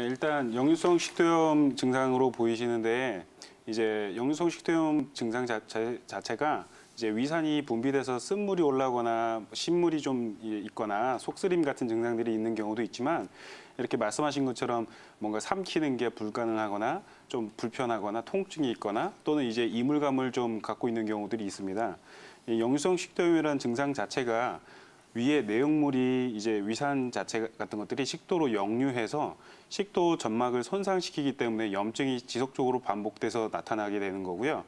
일단 역류성 식도염 증상으로 보이시는데 이제 역류성 식도염 증상 자체가 이제 위산이 분비돼서 쓴물이 올라오거나 신물이 좀 있거나 속쓰림 같은 증상들이 있는 경우도 있지만 이렇게 말씀하신 것처럼 뭔가 삼키는 게 불가능하거나 좀 불편하거나 통증이 있거나 또는 이제 이물감을 좀 갖고 있는 경우들이 있습니다. 이 역류성 식도염이라는 증상 자체가 위에 내용물이 이제 위산 자체 같은 것들이 식도로 역류해서 식도 점막을 손상시키기 때문에 염증이 지속적으로 반복돼서 나타나게 되는 거고요.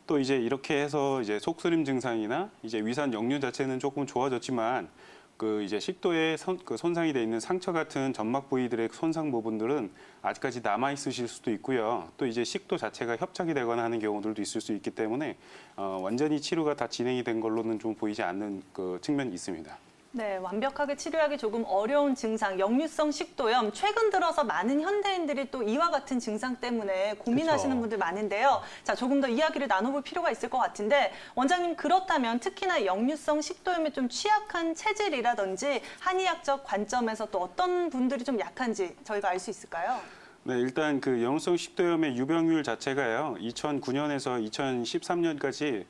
또 이제 이렇게 해서 이제 속쓰림 증상이나 이제 위산 역류 자체는 조금 좋아졌지만 그 이제 식도에 손상이 돼 있는 상처 같은 점막 부위들의 손상 부분들은 아직까지 남아 있으실 수도 있고요. 또 이제 식도 자체가 협착이 되거나 하는 경우들도 있을 수 있기 때문에 완전히 치료가 다 진행이 된 걸로는 좀 보이지 않는 그 측면이 있습니다. 네, 완벽하게 치료하기 조금 어려운 증상, 역류성 식도염. 최근 들어서 많은 현대인들이 또 이와 같은 증상 때문에 고민하시는 그렇죠. 분들 많은데요. 자, 조금 더 이야기를 나눠볼 필요가 있을 것 같은데 원장님 그렇다면 특히나 역류성 식도염에 좀 취약한 체질이라든지 한의학적 관점에서 또 어떤 분들이 좀 약한지 저희가 알 수 있을까요? 네, 일단 그 역류성 식도염의 유병률 자체가요. 2009년에서 2013년까지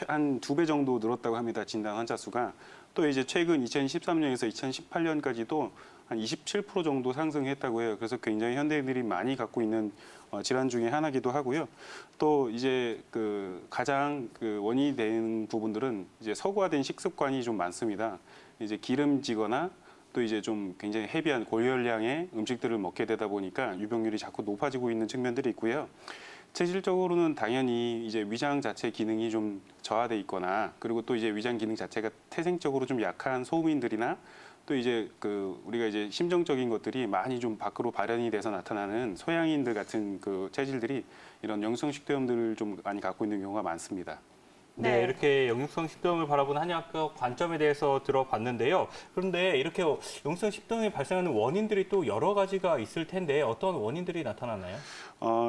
한 2배 정도 늘었다고 합니다. 진단 환자 수가. 또 이제 최근 2013년에서 2018년까지도 한 27% 정도 상승했다고 해요. 그래서 굉장히 현대인들이 많이 갖고 있는 질환 중에 하나기도 하고요. 또 이제 그 가장 그 원인이 되는 부분들은 이제 서구화된 식습관이 좀 많습니다. 이제 기름지거나 또 이제 좀 굉장히 헤비한 고열량의 음식들을 먹게 되다 보니까 유병률이 자꾸 높아지고 있는 측면들이 있고요. 체질적으로는 당연히 이제 위장 자체 기능이 좀 저하돼 있거나 그리고 또 이제 위장 기능 자체가 태생적으로 좀 약한 소음인들이나 또 이제 그 우리가 이제 심정적인 것들이 많이 좀 밖으로 발현이 돼서 나타나는 소양인들 같은 그 체질들이 이런 역류성 식도염들을 좀 많이 갖고 있는 경우가 많습니다. 네, 이렇게 역류성 식도염을 바라보는 한의학적 관점에 대해서 들어봤는데요. 그런데 이렇게 역류성 식도염이 발생하는 원인들이 또 여러 가지가 있을 텐데 어떤 원인들이 나타나나요?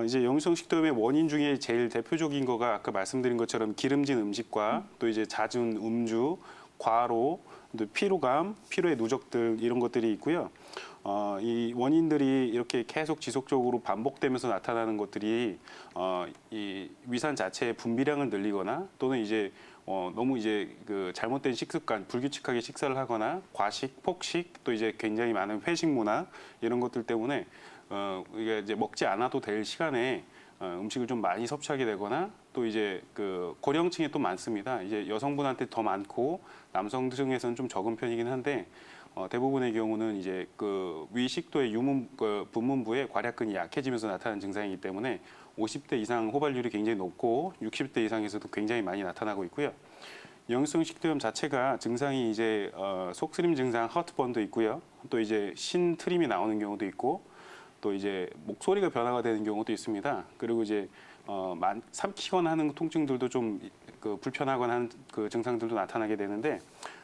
이제 역류성 식도염의 원인 중에 제일 대표적인 거가 아까 말씀드린 것처럼 기름진 음식과 또 이제 잦은 음주, 과로, 또 피로감, 피로의 누적 등 이런 것들이 있고요. 이 원인들이 이렇게 계속 지속적으로 반복되면서 나타나는 것들이 이 위산 자체의 분비량을 늘리거나 또는 이제 너무 이제 그 잘못된 식습관, 불규칙하게 식사를 하거나 과식, 폭식, 또 이제 굉장히 많은 회식 문화 이런 것들 때문에 이게 이제 먹지 않아도 될 시간에 음식을 좀 많이 섭취하게 되거나 또 이제 그 고령층에 또 많습니다. 이제 여성분한테 더 많고 남성 중에서는 좀 적은 편이긴 한데 대부분의 경우는 이제 그 위식도의 분문부에 괄약근이 약해지면서 나타나는 증상이기 때문에 50대 이상 호발률이 굉장히 높고 60대 이상에서도 굉장히 많이 나타나고 있고요. 역류성 식도염 자체가 증상이 이제 속쓰림 증상, 하트번도 있고요. 또 이제 신트림이 나오는 경우도 있고 또 이제 목소리가 변화가 되는 경우도 있습니다. 그리고 이제 삼키거나 하는 통증들도 좀 그 불편하거나 하는 그 증상들도 나타나게 되는데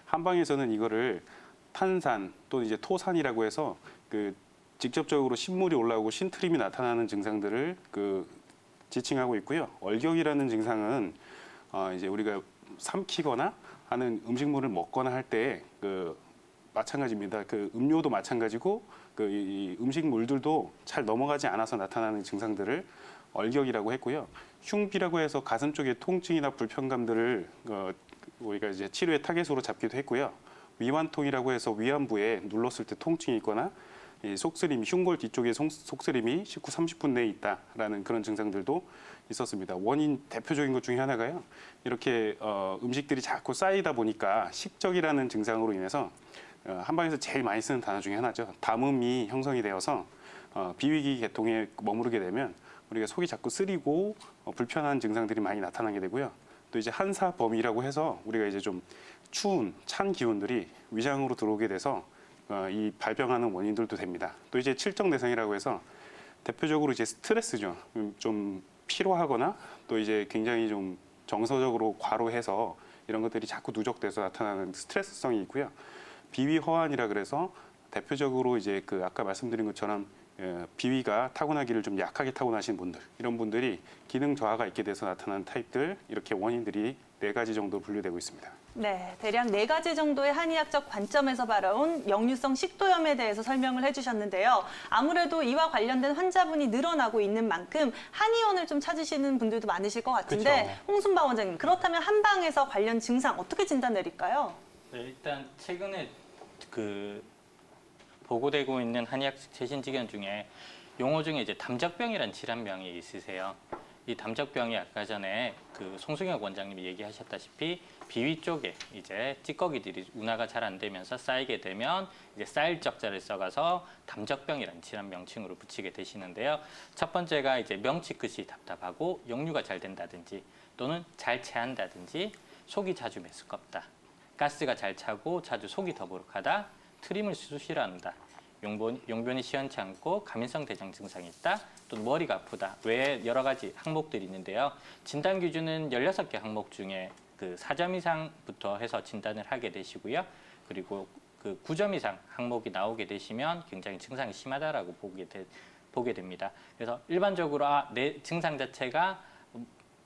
한방에서는 이거를 탄산 또는 이제 토산이라고 해서 그 직접적으로 신물이 올라오고 신트림이 나타나는 증상들을 그 지칭하고 있고요. 얼격이라는 증상은 이제 우리가 삼키거나 하는 음식물을 먹거나 할 때 그 마찬가지입니다. 그 음료도 마찬가지고 그 이 음식물들도 잘 넘어가지 않아서 나타나는 증상들을 얼격이라고 했고요. 흉비라고 해서 가슴 쪽의 통증이나 불편감들을 우리가 이제 치료의 타겟으로 잡기도 했고요. 위완통이라고 해서 위안부에 눌렀을 때 통증이 있거나 속쓰림, 흉골 뒤쪽에 속쓰림이 식후 30분 내에 있다라는 그런 증상들도 있었습니다. 원인 대표적인 것 중에 하나가요. 이렇게 음식들이 자꾸 쌓이다 보니까 식적이라는 증상으로 인해서 한방에서 제일 많이 쓰는 단어 중에 하나죠. 담음이 형성이 되어서 비위기 계통에 머무르게 되면 우리가 속이 자꾸 쓰리고 불편한 증상들이 많이 나타나게 되고요. 또 이제 한사범이라고 해서 우리가 이제 좀 추운 찬 기운들이 위장으로 들어오게 돼서 이 발병하는 원인들도 됩니다. 또 이제 칠정 대상이라고 해서 대표적으로 이제 스트레스죠. 좀 피로하거나 또 이제 굉장히 좀 정서적으로 과로해서 이런 것들이 자꾸 누적돼서 나타나는 스트레스성이 있고요. 비위허환이라 그래서 대표적으로 이제 그 아까 말씀드린 것처럼 비위가 타고나기를 좀 약하게 타고나신 분들, 이런 분들이 기능 저하가 있게 돼서 나타나는 타입들, 이렇게 원인들이 4가지 정도 분류되고 있습니다. 네, 대략 4가지 정도의 한의학적 관점에서 바라온 역류성 식도염에 대해서 설명을 해주셨는데요. 아무래도 이와 관련된 환자분이 늘어나고 있는 만큼 한의원을 좀 찾으시는 분들도 많으실 것 같은데 그쵸. 홍순바 원장님, 그렇다면 한방에서 관련 증상 어떻게 진단 내릴까요? 네, 일단 최근에 보고되고 있는 한의학적 최신 지견 중에 용어 중에 이제 담적병이라는 질환병이 있으세요. 이 담적병이 아까 전에 송승혁 원장님이 얘기하셨다시피 비위 쪽에 이제 찌꺼기들이 운화가 잘 안 되면서 쌓이게 되면 이제 쌓일 적자를 써가서 담적병이라는 질환 명칭으로 붙이게 되시는데요. 첫 번째가 이제 명치 끝이 답답하고 역류가 잘 된다든지 또는 잘 체한다든지 속이 자주 메스껍다. 가스가 잘 차고 자주 속이 더부룩하다. 트림을 수시로 한다. 용변이 시원치 않고 가민성 대장 증상이 있다. 또 머리가 아프다. 외에 여러 가지 항목들이 있는데요. 진단 기준은 16개 항목 중에 4점 이상부터 해서 진단을 하게 되시고요. 그리고 9점 이상 항목이 나오게 되시면 굉장히 증상이 심하다라고 보게 됩니다. 그래서 일반적으로 내 증상 자체가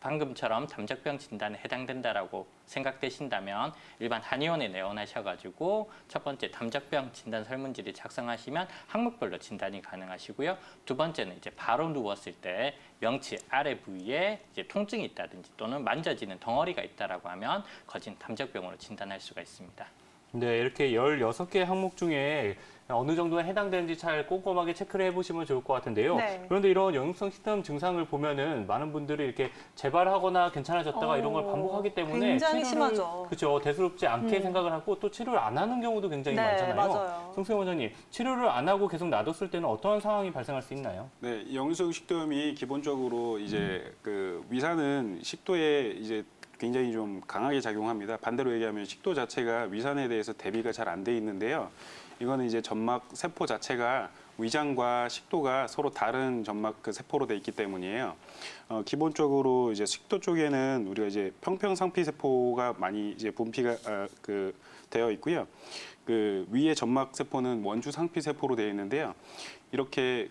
방금처럼 담적병 진단에 해당된다라고 생각되신다면 일반 한의원에 내원하셔가지고 첫 번째 담적병 진단 설문지를 작성하시면 항목별로 진단이 가능하시고요. 두 번째는 이제 바로 누웠을 때 명치 아래 부위에 이제 통증이 있다든지 또는 만져지는 덩어리가 있다라고 하면 거진 담적병으로 진단할 수가 있습니다. 네, 이렇게 16개 항목 중에 어느 정도에 해당되는지 잘 꼼꼼하게 체크를 해보시면 좋을 것 같은데요. 네. 그런데 이런 역류성 식도염 증상을 보면은 많은 분들이 이렇게 재발하거나 괜찮아졌다가 이런 걸 반복하기 때문에 굉장히 심하죠. 그렇죠. 대수롭지 않게 생각을 하고 또 치료를 안 하는 경우도 굉장히 네, 많잖아요. 맞아요. 송승현 원장님, 치료를 안 하고 계속 놔뒀을 때는 어떠한 상황이 발생할 수 있나요? 네, 역류성 식도염이 기본적으로 이제 위산은 식도에 이제 굉장히 좀 강하게 작용합니다. 반대로 얘기하면 식도 자체가 위산에 대해서 대비가 잘 안 돼 있는데요. 이거는 이제 점막 세포 자체가 위장과 식도가 서로 다른 점막 세포로 돼 있기 때문이에요. 기본적으로 이제 식도 쪽에는 우리가 이제 평평상피 세포가 많이 이제 분피가 되어 있고요. 위에 점막 세포는 원주 상피 세포로 되어 있는데요. 이렇게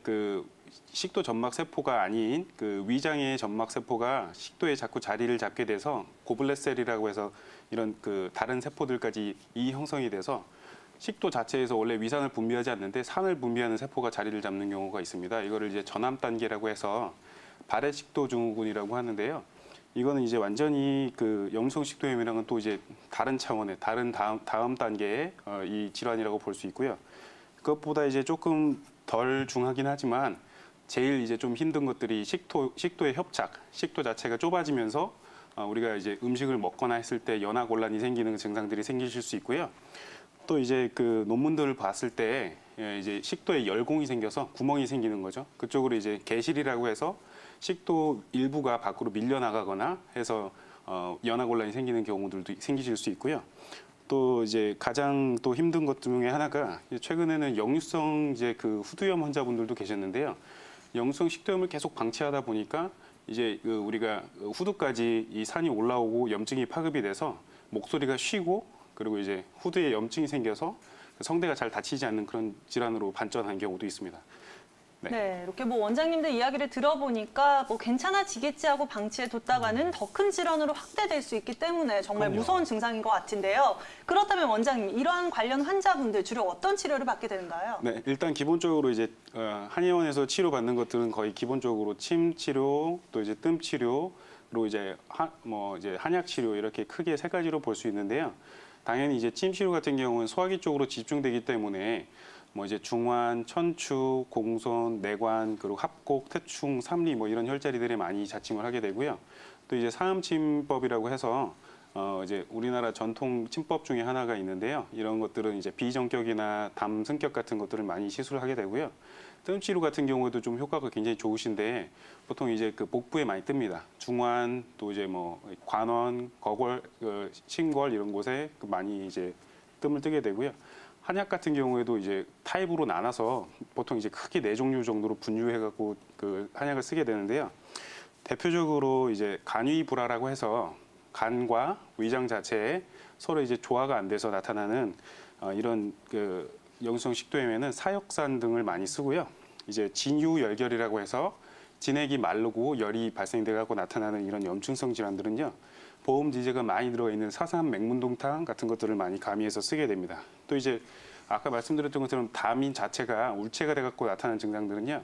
식도 점막 세포가 아닌 위장의 점막 세포가 식도에 자꾸 자리를 잡게 돼서 고블렛셀이라고 해서 이런 다른 세포들까지 형성이 돼서 식도 자체에서 원래 위산을 분비하지 않는데 산을 분비하는 세포가 자리를 잡는 경우가 있습니다. 이거를 이제 전암 단계라고 해서 발해식도 증후군이라고 하는데요. 이거는 이제 완전히 역류성 식도염이랑은 또 이제 다른 차원의 다른 다음 단계의 이 질환이라고 볼 수 있고요. 그것보다 이제 조금 덜 중하긴 하지만 제일 이제 좀 힘든 것들이 식도의 협착, 식도 자체가 좁아지면서 우리가 이제 음식을 먹거나 했을 때 연화곤란이 생기는 증상들이 생기실 수 있고요. 또 이제 논문들을 봤을 때 이제 식도에 열공이 생겨서 구멍이 생기는 거죠. 그쪽으로 이제 개실이라고 해서 식도 일부가 밖으로 밀려나가거나 해서 연화곤란이 생기는 경우들도 생기실 수 있고요. 또 이제 가장 또 힘든 것 중에 하나가 최근에는 역류성 이제 후두염 환자분들도 계셨는데요. 역류성 식도염을 계속 방치하다 보니까 이제 우리가 후두까지 이 산이 올라오고 염증이 파급이 돼서 목소리가 쉬고 그리고 이제 후두에 염증이 생겨서 성대가 잘 닫히지 않는 그런 질환으로 발전한 경우도 있습니다. 네, 이렇게 원장님들 이야기를 들어보니까 괜찮아지겠지 하고 방치해 뒀다가는 더 큰 질환으로 확대될 수 있기 때문에 정말 그럼요. 무서운 증상인 것 같은데요. 그렇다면 원장님, 이러한 관련 환자분들 주로 어떤 치료를 받게 되는가요? 네, 일단 기본적으로 이제 한의원에서 치료받는 것들은 거의 기본적으로 침 치료, 또 이제 뜸 치료, 그리고 이제 한약 치료 이렇게 크게 3가지로 볼 수 있는데요. 당연히 이제 침 치료 같은 경우는 소화기 쪽으로 집중되기 때문에 이제 중환, 천추, 공손, 내관, 그리고 합곡, 태충, 삼리 이런 혈자리들에 많이 자침을 하게 되고요. 또 이제 사음침법이라고 해서 이제 우리나라 전통 침법 중에 하나가 있는데요. 이런 것들은 이제 비정격이나 담 승격 같은 것들을 많이 시술을 하게 되고요. 뜸 치료 같은 경우에도 좀 효과가 굉장히 좋으신데 보통 이제 복부에 많이 뜹니다. 중환, 또 이제 관원, 거골, 신골 이런 곳에 많이 이제 뜸을 뜨게 되고요. 한약 같은 경우에도 이제 타입으로 나눠서 보통 이제 크게 4종류 정도로 분류해갖고 한약을 쓰게 되는데요. 대표적으로 이제 간위불화라고 해서 간과 위장 자체에 서로 이제 조화가 안 돼서 나타나는 이런 역류성 식도염에는 사역산 등을 많이 쓰고요. 이제 진유열결이라고 해서 진액이 마르고 열이 발생돼갖고 나타나는 이런 염증성 질환들은요. 보험 지제가 많이 들어가 있는 사삼 맥문동탕 같은 것들을 많이 가미해서 쓰게 됩니다. 또 이제 아까 말씀드렸던 것처럼 담이 자체가 울체가 돼갖고 나타나는 증상들은요,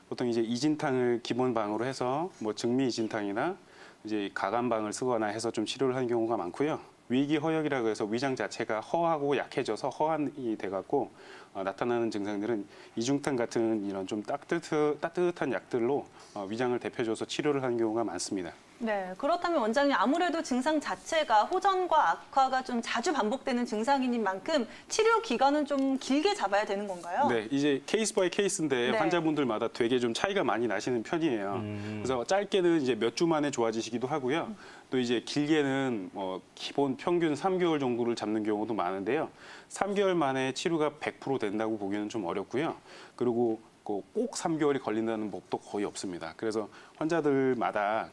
보통 이제 이진탕을 기본 방으로 해서 뭐 증미 이진탕이나 이제 가감방을 쓰거나 해서 좀 치료를 하는 경우가 많고요. 위기 허역이라고 해서 위장 자체가 허하고 약해져서 허한이 돼갖고 나타나는 증상들은 이중탕 같은 이런 좀 따뜻한 약들로 위장을 대표줘서 치료를 하는 경우가 많습니다. 네, 그렇다면 원장님 아무래도 증상 자체가 호전과 악화가 좀 자주 반복되는 증상인 만큼 치료 기간은 좀 길게 잡아야 되는 건가요? 네, 이제 케이스 바이 케이스인데 네. 환자분들마다 되게 좀 차이가 많이 나시는 편이에요. 그래서 짧게는 이제 몇 주 만에 좋아지시기도 하고요. 또 이제 길게는 기본 평균 3개월 정도를 잡는 경우도 많은데요. 3개월 만에 치료가 100% 된다고 보기는 좀 어렵고요. 그리고 꼭 3개월이 걸린다는 법도 거의 없습니다. 그래서 환자들마다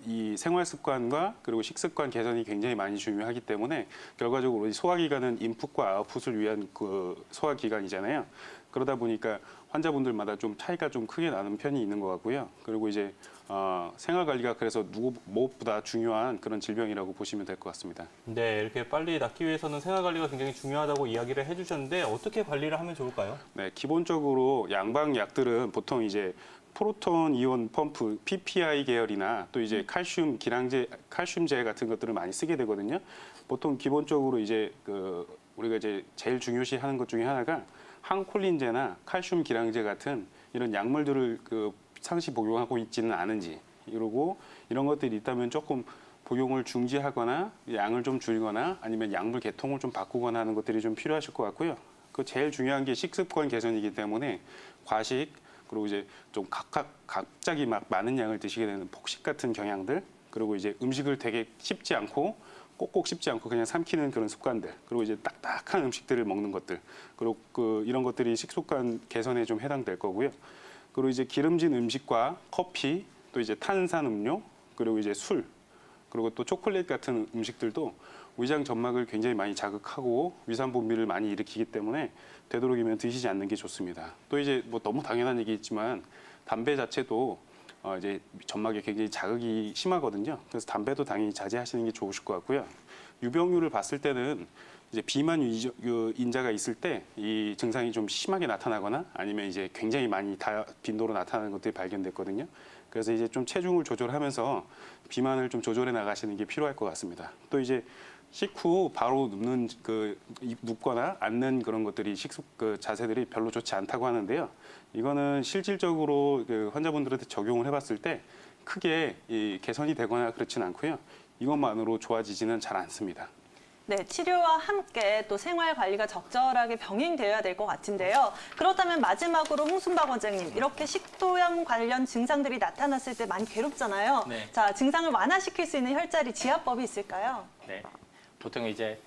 이 생활 습관과 그리고 식습관 개선이 굉장히 많이 중요하기 때문에 결과적으로 이 소화기관은 인풋과 아웃풋을 위한 소화기관이잖아요. 그러다 보니까 환자분들마다 좀 차이가 좀 크게 나는 편이 있는 것 같고요. 그리고 이제 생활 관리가 그래서 무엇보다 중요한 그런 질병이라고 보시면 될 것 같습니다. 네, 이렇게 빨리 낫기 위해서는 생활 관리가 굉장히 중요하다고 이야기를 해주셨는데 어떻게 관리를 하면 좋을까요? 네, 기본적으로 양방 약들은 보통 이제 프로톤 이온 펌프 PPI 계열이나 또 이제 칼슘 기량제, 칼슘제 같은 것들을 많이 쓰게 되거든요. 보통 기본적으로 이제 우리가 이제 제일 중요시하는 것 중에 하나가 항콜린제나 칼슘 기량제 같은 이런 약물들을 상시 복용하고 있지는 않은지, 그리고 이런 것들이 있다면 조금 복용을 중지하거나 양을 좀 줄이거나 아니면 약물 계통을 좀 바꾸거나 하는 것들이 좀 필요하실 것 같고요. 그 제일 중요한 게 식습관 개선이기 때문에 과식, 그리고 이제 좀 갑자기 막 많은 양을 드시게 되는 폭식 같은 경향들, 그리고 이제 음식을 되게 씹지 않고 꼭꼭 씹지 않고 그냥 삼키는 그런 습관들, 그리고 이제 딱딱한 음식들을 먹는 것들, 그리고 이런 것들이 식습관 개선에 좀 해당될 거고요. 그리고 이제 기름진 음식과 커피, 또 이제 탄산 음료, 그리고 이제 술, 그리고 또 초콜릿 같은 음식들도 위장 점막을 굉장히 많이 자극하고 위산 분비를 많이 일으키기 때문에 되도록이면 드시지 않는 게 좋습니다. 또 이제 뭐 너무 당연한 얘기겠지만 담배 자체도 이제 점막에 굉장히 자극이 심하거든요. 그래서 담배도 당연히 자제하시는 게 좋으실 것 같고요. 유병률을 봤을 때는 이제 비만 인자가 있을 때 이 증상이 좀 심하게 나타나거나 아니면 이제 굉장히 많이 빈도로 나타나는 것들이 발견됐거든요. 그래서 이제 좀 체중을 조절하면서 비만을 좀 조절해 나가시는 게 필요할 것 같습니다. 또 이제 식후 바로 눕거나 앉는 그런 것들이 자세들이 별로 좋지 않다고 하는데요. 이거는 실질적으로 환자분들한테 적용을 해봤을 때 크게 개선이 되거나 그렇지는 않고요. 이것만으로 좋아지지는 잘 않습니다. 네, 치료와 함께 또 생활 관리가 적절하게 병행되어야 될 것 같은데요. 그렇다면 마지막으로 홍순박 원장님, 이렇게 식도염 관련 증상들이 나타났을 때 많이 괴롭잖아요. 네. 자, 증상을 완화시킬 수 있는 혈자리 지압법이 있을까요? 네. 보통 이제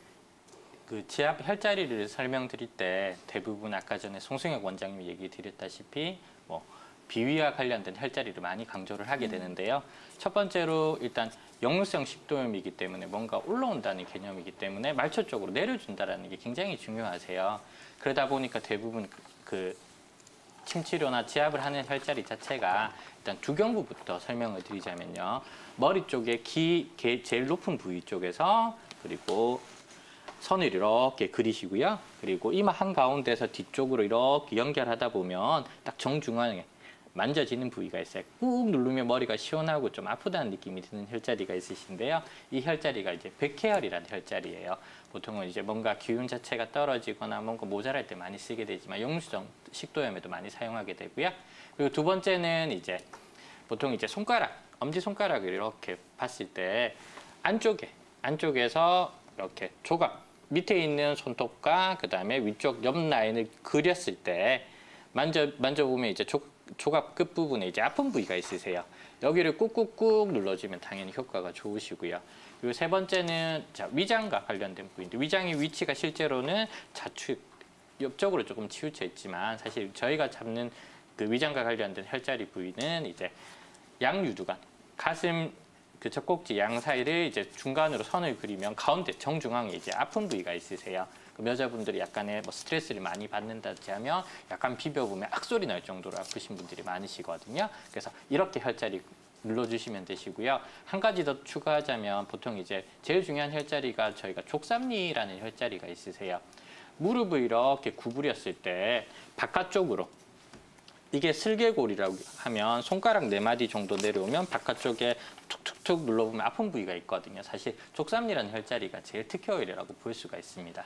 지압 혈자리를 설명드릴 때 대부분 아까 전에 송승혁 원장님이 얘기 드렸다시피 비위와 관련된 혈자리를 많이 강조를 하게 되는데요. 첫 번째로 일단 역류성 식도염이기 때문에 뭔가 올라온다는 개념이기 때문에 말초 쪽으로 내려준다는 게 굉장히 중요하세요. 그러다 보니까 대부분 침치료나 지압을 하는 혈자리 자체가 일단 두경부부터 설명을 드리자면요. 머리 쪽에 제일 높은 부위 쪽에서 그리고 선을 이렇게 그리시고요. 그리고 이마 한가운데서 뒤쪽으로 이렇게 연결하다 보면 딱 정중앙에 만져지는 부위가 있어요. 꾹 누르면 머리가 시원하고 좀 아프다는 느낌이 드는 혈자리가 있으신데요. 이 혈자리가 이제 백회혈이라는 혈자리예요. 보통은 이제 뭔가 기운 자체가 떨어지거나 뭔가 모자랄 때 많이 쓰게 되지만 역류성 식도염에도 많이 사용하게 되고요. 그리고 두 번째는 이제 보통 이제 엄지 손가락을 이렇게 봤을 때 안쪽에서 이렇게 조각 밑에 있는 손톱과 그다음에 위쪽 옆 라인을 그렸을 때 만져보면 이제 조각 끝부분에 이제 아픈 부위가 있으세요. 여기를 꾹꾹꾹 눌러주면 당연히 효과가 좋으시고요. 그리고 세 번째는 위장과 관련된 부위인데 위장의 위치가 실제로는 좌측 옆쪽으로 조금 치우쳐 있지만 사실 저희가 잡는 위장과 관련된 혈자리 부위는 이제 양유두관, 가슴 젖꼭지 양 사이를 이제 중간으로 선을 그리면 가운데 정중앙에 이제 아픈 부위가 있으세요. 여자분들이 약간의 스트레스를 많이 받는다든지 하면 약간 비벼보면 악소리 날 정도로 아프신 분들이 많으시거든요. 그래서 이렇게 혈자리 눌러주시면 되시고요. 한 가지 더 추가하자면 보통 이제 제일 중요한 혈자리가 저희가 족삼리라는 혈자리가 있으세요. 무릎을 이렇게 구부렸을 때 바깥쪽으로 이게 슬개골이라고 하면 손가락 4마디 정도 내려오면 바깥쪽에 툭툭툭 눌러보면 아픈 부위가 있거든요. 사실 족삼리라는 혈자리가 제일 특효혈이라고 볼 수가 있습니다.